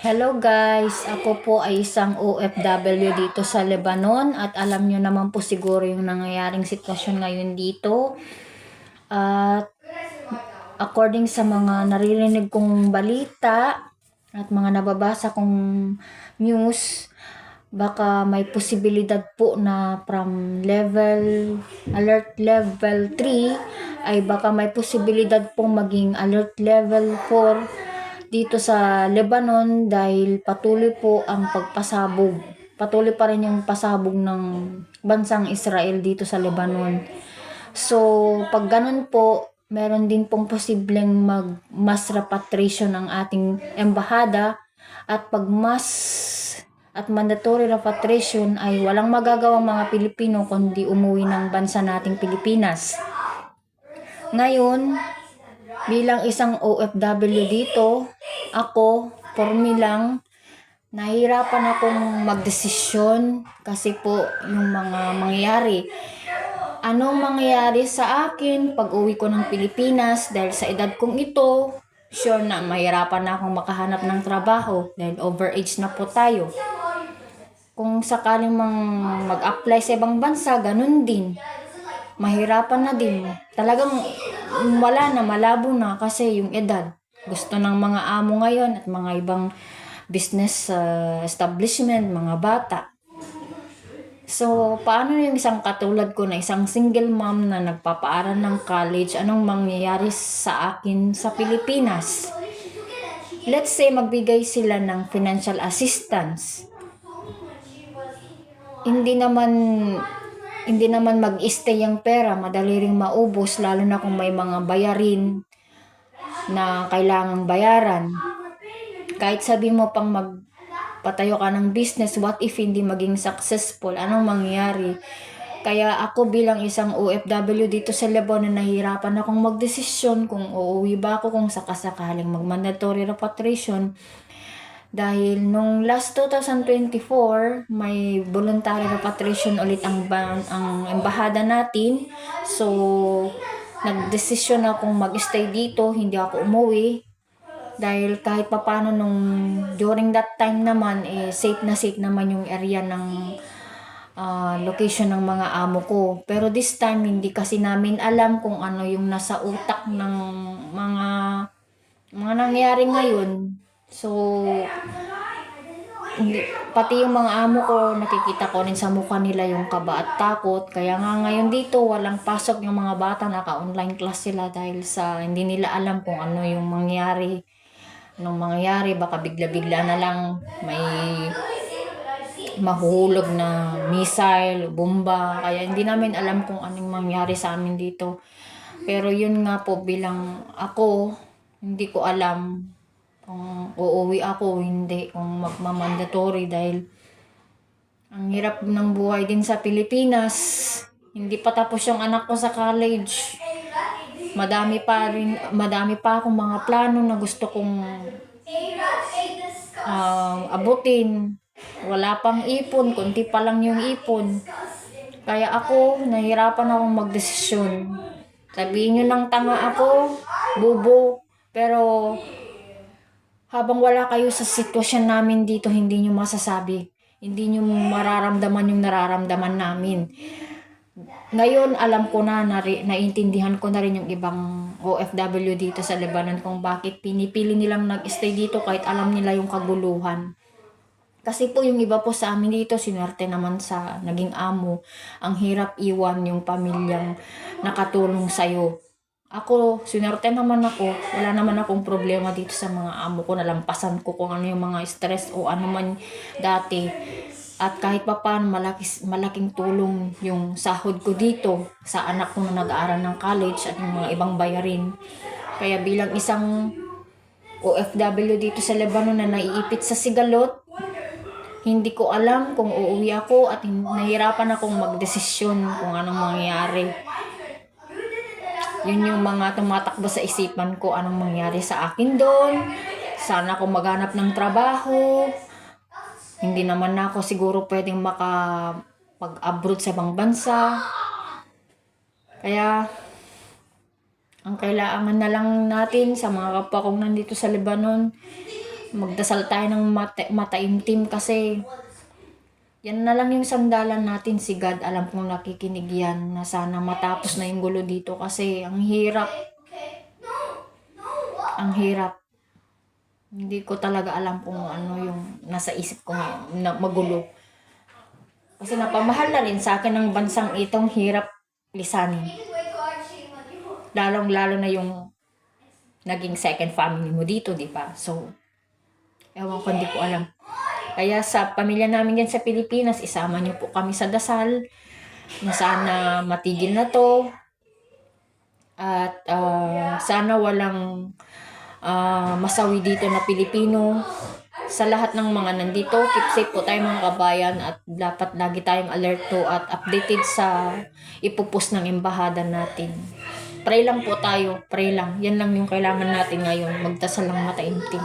Hello guys, ako po ay isang OFW dito sa Lebanon at alam nyo naman po siguro yung nangyayaring sitwasyon ngayon dito. At according sa mga naririnig kong balita at mga nababasa kong news, baka may posibilidad po na from alert level 3 ay baka may posibilidad pong maging alert level 4 dito sa Lebanon dahil patuloy po ang pagpasabog. Patuloy pa rin yung pasabog ng bansang Israel dito sa Lebanon. So, pag ganun po, meron din pong posibleng mass repatriation ng ating embahada at pag mass at mandatory repatriation ay walang magagawang mga Pilipino kundi umuwi ng bansa nating Pilipinas. Ngayon, bilang isang OFW dito, ako, for me lang, nahihirapan akong magdesisyon kasi po yung mga mangyayari. Anong mangyayari sa akin pag uwi ko ng Pilipinas dahil sa edad kong ito, sure na mahirapan na akong makahanap ng trabaho dahil overage na po tayo. Kung sakaling mag-apply sa ibang bansa, ganun din. Mahirapan na din. Talagang wala na, malabo na kasi yung edad. Gusto ng mga amo ngayon at mga ibang business establishment, mga bata. So, paano yung isang katulad ko na isang single mom na nagpapaaral ng college, anong mangyayari sa akin sa Pilipinas? Let's say magbigay sila ng financial assistance. Hindi naman mag-stay ang pera, madali ring maubos lalo na kung may mga bayarin na kailangang bayaran. Kahit sabi mo pang magpatayo ka ng business, what if hindi maging successful? Anong mangyayari? Kaya ako bilang isang OFW dito sa Lebanon, nahihirapan akong magdesisyon kung uuwi ba ako kung sakasakaling mag-mandatory repatriation. Dahil nung last 2024, may voluntary repatriation ulit ang embahada natin. So, nagdesisyon akong mag-stay dito, hindi ako umuwi. Dahil kahit papano during that time naman, safe naman yung area ng location ng mga amo ko. Pero this time, hindi kasi namin alam kung ano yung nasa utak ng mga nangyari ngayon. So, pati yung mga amo ko, nakikita ko rin sa mukha nila yung kaba at takot. Kaya nga ngayon dito, walang pasok yung mga bata, naka-online class sila dahil sa hindi nila alam kung ano yung mangyari. Anong mangyayari, baka bigla-bigla na lang may mahuhulog na missile, bomba. Kaya hindi namin alam kung anong mangyari sa amin dito. Pero yun nga po, bilang ako, hindi ko alam kung uuwi ako o hindi, kung magmamandatory dahil ang hirap ng buhay din sa Pilipinas. Hindi pa tapos yung anak ko sa college. Madami pa akong mga plano na gusto kong abutin. Wala pang ipon, konti pa lang yung ipon. Kaya ako, nahirapan akong magdesisyon. Sabihin nyo ng tanga ako, bubo, pero habang wala kayo sa sitwasyon namin dito, hindi nyo masasabi. Hindi nyo mararamdaman yung nararamdaman namin. Ngayon, alam ko naiintindihan ko na rin yung ibang OFW dito sa Lebanon kung bakit pinipili nilang nag-stay dito kahit alam nila yung kaguluhan. Kasi po yung iba po sa amin dito, sinwerte naman sa naging amo. Ang hirap iwan yung pamilyang nakatulong sa'yo. Ako, sinwerte naman ako. Wala naman akong problema dito sa mga amo ko. Nalampasan ko kung ano yung mga stress o ano man dati. At kahit pa paano, malaking tulong yung sahod ko dito sa anak ko na nag-aaral ng college at yung mga ibang bayarin. Kaya bilang isang OFW dito sa Lebanon na naiipit sa sigalot, hindi ko alam kung uuwi ako at nahirapan akong magdesisyon kung anong mangyayari. Yun yung mga tumatakbo sa isipan ko, anong mangyayari sa akin doon. Sana ako maghanap ng trabaho. Hindi naman ako siguro pwedeng makapag-abroad sa ibang bansa. Kaya, ang kailangan na lang natin sa mga kapwa kong nandito sa Lebanon, Magdasal tayo ng mataimtim kasi yan na lang yung sandalan natin, si God. Alam kong nakikinig yan na sana matapos na yung gulo dito kasi ang hirap. Ang hirap. Hindi ko talaga alam kung ano yung nasa isip ko ngayon na magulo. Kasi napamahal na rin sa akin ng bansang itong hirap lisanin. Lalong-lalo na yung naging second family mo dito, di ba? So, ewan ko, hindi ko alam. Kaya sa pamilya namin yan sa Pilipinas, isama niyo po kami sa dasal na sana matigil na to. At sana walang masawi dito na Pilipino. Sa lahat ng mga nandito, keep safe po tayo mga kabayan at dapat lagi tayong alerto at updated sa ipupus ng embahada natin. Pray lang po tayo, pray lang. Yan lang yung kailangan natin ngayon, magdasal lang mataimtim.